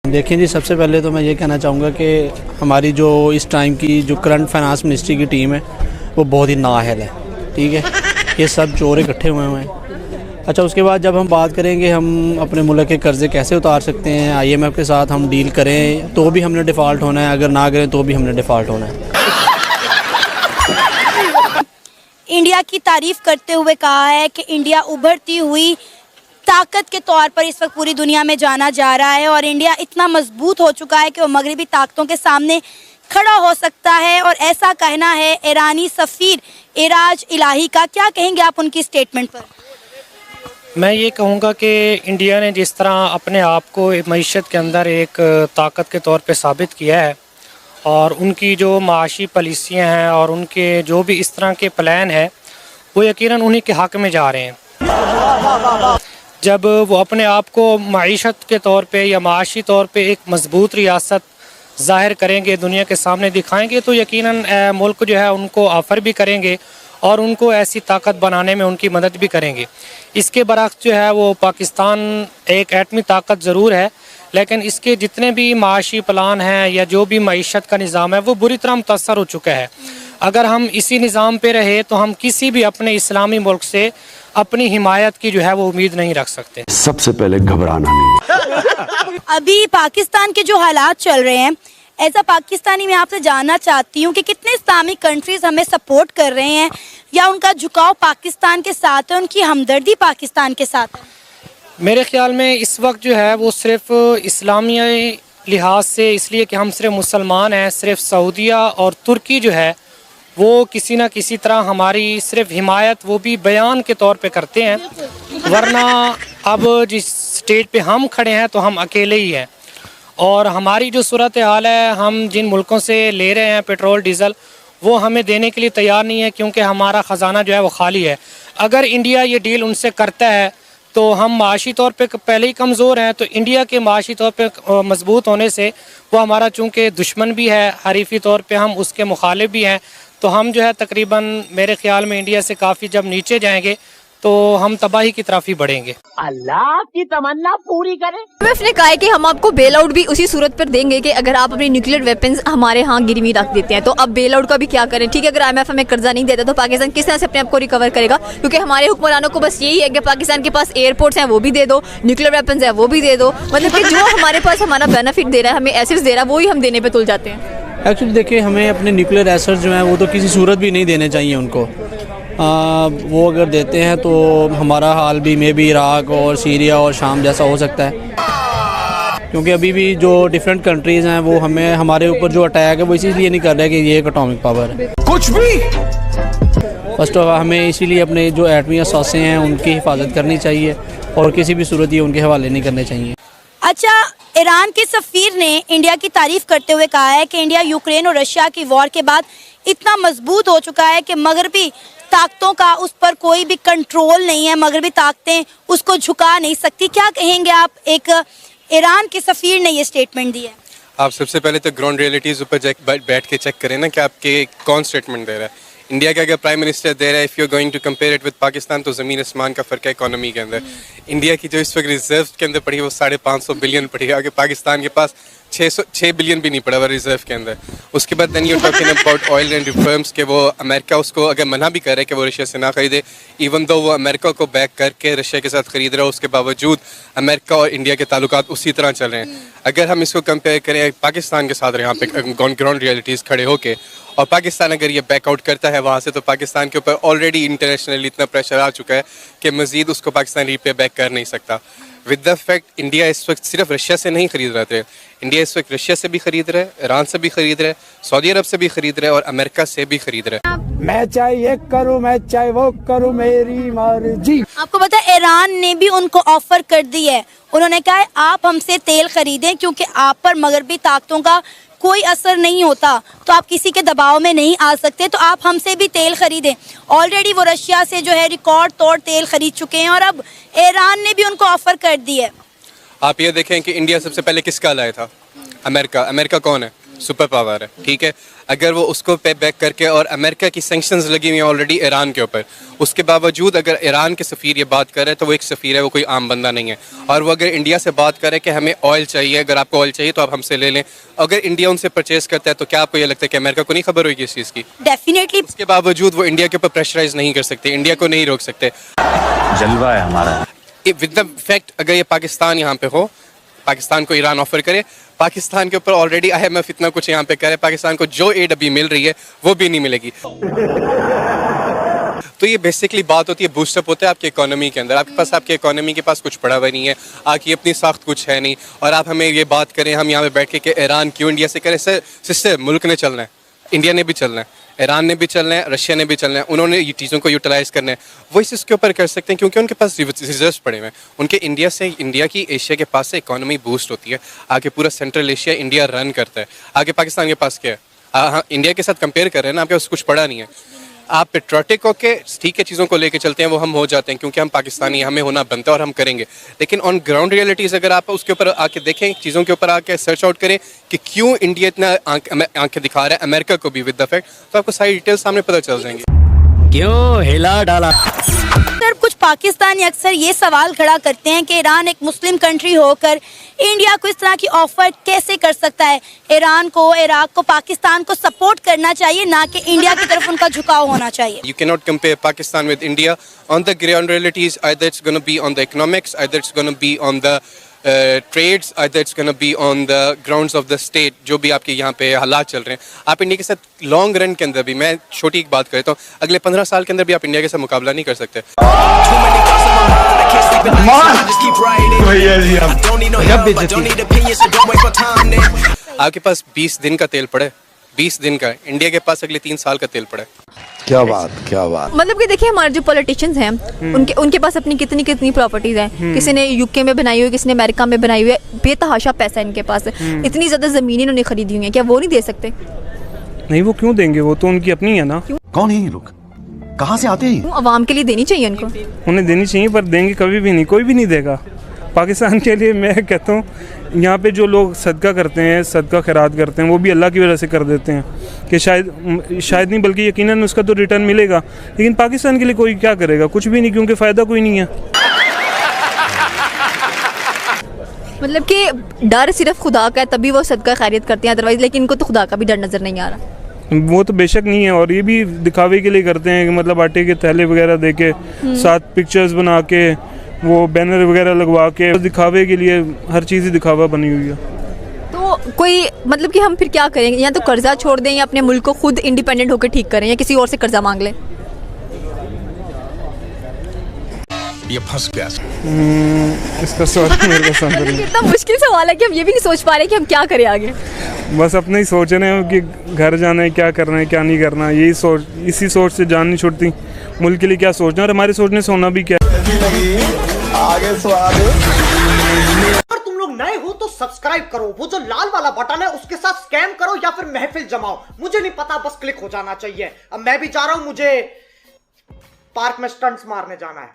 देखिए जी, सबसे पहले तो मैं ये कहना चाहूँगा कि हमारी जो इस टाइम की जो करंट फाइनेंस मिनिस्ट्री की टीम है वो बहुत ही नाअहल है। ठीक है, ये सब चोर इकट्ठे हुए हैं। अच्छा, उसके बाद जब हम बात करेंगे हम अपने मुल्क के कर्ज़े कैसे उतार सकते हैं, IMF के साथ हम डील करें तो भी हमने डिफ़ॉल्ट होना है, अगर ना करें तो भी हमने डिफ़ॉल्ट होना है। इंडिया की तारीफ करते हुए कहा है कि इंडिया उभरती हुई ताकत के तौर पर इस वक्त पूरी दुनिया में जाना जा रहा है और इंडिया इतना मजबूत हो चुका है कि वो मगरबी ताकतों के सामने खड़ा हो सकता है, और ऐसा कहना है ईरानी सफ़ीर इराज इलाही का। क्या कहेंगे आप उनकी स्टेटमेंट पर? मैं ये कहूँगा कि इंडिया ने जिस तरह अपने आप को मईशत के अंदर एक ताकत के तौर पे साबित किया है, और उनकी जो माशी पॉलिसियाँ हैं और उनके जो भी इस तरह के प्लान है वो यकीनन उन्हीं के हक़ में जा रहे हैं। जब वो अपने आप को मईशत के तौर पे या माशी तौर पे एक मजबूत रियासत ज़ाहिर करेंगे, दुनिया के सामने दिखाएंगे, तो यकीनन मुल्क जो है उनको ऑफ़र भी करेंगे और उनको ऐसी ताकत बनाने में उनकी मदद भी करेंगे। इसके बरक्स जो है वो पाकिस्तान एक एटमी ताकत ज़रूर है, लेकिन इसके जितने भी माशी प्लान हैं या जो भी मईशत का निज़ाम है वो बुरी तरह मुतासर हो चुका है। अगर हम इसी निज़ाम पे रहे तो हम किसी भी अपने इस्लामी मुल्क से अपनी हिमायत की जो है वो उम्मीद नहीं रख सकते। सबसे पहले घबराना नहीं। अभी पाकिस्तान के जो हालात चल रहे हैं, ऐसा पाकिस्तानी मैं आपसे जानना चाहती हूँ कि कितने इस्लामिक कंट्रीज हमें सपोर्ट कर रहे हैं या उनका झुकाव पाकिस्तान के साथ है, उनकी हमदर्दी पाकिस्तान के साथ है? मेरे ख्याल में इस वक्त जो है वो सिर्फ इस्लामी लिहाज से, इसलिए कि हम सिर्फ मुसलमान हैं, सिर्फ सऊदीया और तुर्की जो है वो किसी न किसी तरह हमारी सिर्फ हिमायत वो भी बयान के तौर पे करते हैं, वरना अब जिस स्टेज पे हम खड़े हैं तो हम अकेले ही हैं। और हमारी जो सूरत हाल है, हम जिन मुल्कों से ले रहे हैं पेट्रोल डीज़ल वो हमें देने के लिए तैयार नहीं है, क्योंकि हमारा ख़जाना जो है वो खाली है। अगर इंडिया ये डील उनसे करता है तो हम माशी तौर पे पहले ही कमज़ोर हैं, तो इंडिया के माशी तौर पे मजबूत होने से वो हमारा चूँकि दुश्मन भी है, हरीफी तौर पे हम उसके मुखालिफ भी हैं, तो हम जो है तकरीबन मेरे ख्याल में इंडिया से काफ़ी जब नीचे जाएंगे तो हम तबाही की तरफ ही बढ़ेंगे। अल्लाह की तमन्ना पूरी करे। IMF ने कहा है कि हम आपको बेल आउट भी उसी सूरत पर देंगे कि अगर आप अपनी न्यूक्लियर वेपन्स हमारे यहाँ गिरवी रख देते हैं। तो अब बेल आउट का भी क्या करें? ठीक है, अगर IMF हमें कर्जा नहीं देता तो पाकिस्तान किस तरह से अपने आप को रिकवर करेगा? क्योंकि हमारे हुक्मरानों को बस यही है कि पाकिस्तान के पास एयरपोर्ट्स हैं वो भी दे दो, न्यूक्लियर वेपन्स है वो भी दे दो, मतलब कि जो हमारे पास हमारा बेनिफिट दे रहा है, हमें एसेट्स दे रहा है, वो ही हम देने पर तुल जाते हैं। एक्चुअली देखिए, हमें अपने न्यूक्लियर एसेट्स जो हैं वो तो किसी सूरत भी नहीं देने चाहिए उनको। वो अगर देते हैं तो हमारा हाल भी मे भी इराक और सीरिया और शाम जैसा हो सकता है, क्योंकि अभी भी जो डिफरेंट कंट्रीज़ हैं वो हमें हमारे ऊपर जो अटैक है वो इसीलिए नहीं कर रहे कि ये एक एटॉमिक पावर है। कुछ भी फर्स्ट ऑफ हमें इसीलिए अपने जो एटमी असासे हैं उनकी हिफाजत करनी चाहिए और किसी भी सूरत ये उनके हवाले नहीं करने चाहिए। अच्छा, ईरान के सफ़ीर ने इंडिया की तारीफ करते हुए कहा है कि इंडिया यूक्रेन और रशिया की वॉर के बाद इतना मजबूत हो चुका है कि मगरबी ताकतों का उस पर कोई भी कंट्रोल नहीं है, मगरबी ताकतें उसको झुका नहीं सकती। क्या कहेंगे आप? एक ईरान के सफ़ीर ने ये स्टेटमेंट दी है। आप सबसे पहले तो ग्राउंड रियलिटीज़ ऊपर बैठ के चेक करें ना कि आपके कौन स्टेटमेंट दे रहा है। इंडिया का अगर प्राइम मिनिस्टर दे रहा है if you are going to compare it with Pakistan, तो ज़मीन आसमान का फ़र्क है इकोनॉमी के अंदर। इंडिया की जो इस वक्त रिजर्व के अंदर पड़ी है वो 550 बिलियन पड़ी है, आगे पाकिस्तान के पास 6 बिलियन भी नहीं पड़ा हुआ रिजर्व के अंदर। उसके बाद then you talking about oil and reforms के वो अमेरिका उसको अगर मना भी कर रहा है कि वो रशिया से ना खरीदे, इवन दो वो अमेरिका को बैक करके रशिया के साथ खरीद रहा है, उसके बावजूद अमेरिका और इंडिया के ताल्लुकात उसी तरह चल रहे हैं। अगर हम इसको कंपेयर करें पाकिस्तान के साथ यहाँ पे ग्राउंड रियलिटीज़ खड़े होके, और पाकिस्तान अगर ये बैकआउट करता है वहाँ से, तो पाकिस्तान के ऊपर ऑलरेडी इंटरनेशनली इतना प्रेशर आ चुका है कि मज़ीद उसको पाकिस्तान रीपे बैक कर नहीं सकता। विद द फैक्ट इंडिया इस वक्त सिर्फ रशिया से नहीं खरीद रहे थे, इंडिया इस वक्त रशिया से भी खरीद रहा है, ईरान से भी खरीद रहा है, सऊदी अरब से भी खरीद रहा है और अमेरिका से भी खरीद रहा है। मैं चाहे ये करूँ मैं चाहे वो करूँ, मेरी मर्जी। आपको पता है ईरान ने भी उनको ऑफर कर दी है। उन्होंने कहा है आप हमसे तेल खरीदें क्योंकि आप पर मगरबी ताकतों का कोई असर नहीं होता, तो आप किसी के दबाव में नहीं आ सकते, तो आप हमसे भी तेल खरीदें। ऑलरेडी वो रशिया से जो है रिकॉर्ड तोड़ तेल खरीद चुके हैं और अब ईरान ने भी उनको ऑफर कर दी है। आप ये देखें कि इंडिया सबसे पहले किसका लाया था? अमेरिका। अमेरिका कौन है? सुपर पावर है, ठीक है। अगर वो उसको पे बैक करके, और अमेरिका की सैंक्शंस लगी हुई हैं ऑलरेडी ईरान के ऊपर, उसके बावजूद अगर ईरान के सफ़ीर ये बात कर रहे हैं तो वो एक सफ़ीर है, वो कोई आम बंदा नहीं है। और वो अगर इंडिया से बात करे कि हमें ऑयल चाहिए, अगर आपको ऑयल चाहिए तो आप हमसे ले लें, अगर इंडिया उनसे परचेज करता है तो क्या आपको ये लगता है कि अमेरिका को नहीं खबर होगी इस चीज़ की? डेफिनेटली। उसके बावजूद वो इंडिया के ऊपर प्रेशराइज नहीं कर सकते, इंडिया को नहीं रोक सकते। जलवा है हमारा। विद द फैक्ट अगर ये पाकिस्तान यहाँ पे हो, पाकिस्तान को ईरान ऑफर करे, पाकिस्तान के ऊपर ऑलरेडी IMF इतना कुछ यहाँ पे करे, पाकिस्तान को जो एड अभी मिल रही है वो भी नहीं मिलेगी। तो ये बेसिकली बात होती है, बूस्टअप होता है आपकी इकोनॉमी के अंदर। आपकी इकोनॉमी के पास कुछ पड़ा हुआ नहीं है, आपकी अपनी साख्त कुछ है नहीं, और आप हमें ये बात करें, हम यहाँ पे बैठ के कि ईरान क्यों इंडिया से करे। सिस्टर मुल्क ने चलना है, इंडिया ने भी चलना है, ईरान ने भी चलना है, रशिया ने भी चलना है, उन्होंने ये चीज़ों को यूटिलाइज़ करना है। वो इसके ऊपर कर सकते हैं क्योंकि उनके पास रिजर्व्स पड़े हुए हैं। उनके इंडिया की एशिया के पास से इकोनॉमी बूस्ट होती है, आगे पूरा सेंट्रल एशिया इंडिया रन करता है। आगे पाकिस्तान के पास क्या है? हाँ, इंडिया के साथ कंपेयर कर रहे हैं ना, आपके पास कुछ पड़ा नहीं है। आप पेट्रोटिक होके ठीक है चीज़ों को लेके चलते हैं, वो हम हो जाते हैं क्योंकि हम पाकिस्तानी, हमें होना बनता है और हम करेंगे। लेकिन ऑन ग्राउंड रियलिटीज़ अगर आप उसके ऊपर आके देखें, चीज़ों के ऊपर आके सर्च आउट करें कि क्यों इंडिया इतना आंखें दिखा रहा है अमेरिका को भी विद द फैक्ट, तो आपको सारी डिटेल्स सामने पता चल जाएंगी। क्यों हिला डाला। सर, कुछ पाकिस्तानी अक्सर ये सवाल खड़ा करते हैं कि ईरान एक मुस्लिम कंट्री होकर इंडिया को इस तरह की ऑफर कैसे कर सकता है। ईरान को, इराक को, पाकिस्तान को सपोर्ट करना चाहिए, ना कि इंडिया की तरफ उनका झुकाव होना चाहिए। You cannot compare Pakistan with India on the ground realities. Either it's going to be on the economics, either it's going to be on the trades, either it's going to be on the grounds of the state. जो भी आपके यहाँ पे हालात चल रहे हैं, आप इंडिया के साथ लॉन्ग रन के अंदर भी, मैं छोटी एक बात करता हूँ, अगले 15 साल के अंदर भी आप इंडिया के साथ मुकाबला नहीं कर सकते। आपके पास 20 दिन का तेल पड़े, 20 दिन का, इंडिया के पास अगले 3 साल का तेल पड़े। क्या बात। मतलब कि देखिए हमारे जो पॉलिटिशियंस हैं उनके पास अपनी कितनी कितनी प्रॉपर्टीज हैं। किसी ने यूके में बनाई हुई है, किसी ने अमेरिका में बनाई हुई है, बेतहाशा पैसा इनके पास है। इतनी ज्यादा जमीन इन्होंने खरीदी हुई है, क्या वो नहीं दे सकते? नहीं, वो क्यों देंगे, वो तो उनकी अपनी है ना। कौन है ये लोग, कहाँ से आते हैं? अवाम के लिए देनी चाहिए उनको। उन्हें देनी चाहिए, पर देंगे कभी भी नहीं, कोई भी नहीं देगा। पाकिस्तान के लिए मैं कहता हूँ, यहाँ पे जो लोग सदका करते हैं, सदका खैरात करते हैं, वो भी अल्लाह की वजह से कर देते हैं कि शायद नहीं बल्कि यकीनन उसका तो रिटर्न मिलेगा। लेकिन पाकिस्तान के लिए कोई क्या करेगा? कुछ भी नहीं, क्योंकि फ़ायदा कोई नहीं है। मतलब कि डर सिर्फ खुदा का है, तभी वो सदका खैरियत करते हैं, अदरवाइज लेकिन इनको तो खुदा का भी डर नज़र नहीं आ रहा। वो तो बेशक नहीं है, और ये भी दिखावे के लिए करते हैं कि मतलब आटे के थैले वगैरह दे के, साथ पिक्चर्स बना के, वो बैनर वगैरह लगवा के, दिखावे के लिए हर चीज़ ही दिखावा बनी हुई है। तो कोई मतलब कि हम फिर क्या करेंगे? या तो कर्जा छोड़ दें, या अपने मुल्क को खुद इंडिपेंडेंट होकर ठीक करें, या किसी और से कर्जा मांग लें। ये फंस गया। इसका सवाल मेरे को समझ नहीं। इतना मुश्किल सवाल है कि हम ये भी नहीं सोच पा रहे कि हम क्या करें आगे। बस अपने ही सोच रहे हैं कि घर जाना है, क्या करना है, क्या नहीं करना, यही सोच, इसी सोच से जान नहीं छूटती। मुल्क के लिए क्या सोचना, और हमारे सोचने से होना भी क्या। आगे स्वाद अगर तुम लोग नए हो तो सब्सक्राइब करो, वो जो लाल वाला बटन है उसके साथ स्कैम करो या फिर महफिल जमाओ, मुझे नहीं पता, बस क्लिक हो जाना चाहिए। अब मैं भी जा रहा हूं, मुझे पार्क में स्टंट्स मारने जाना है।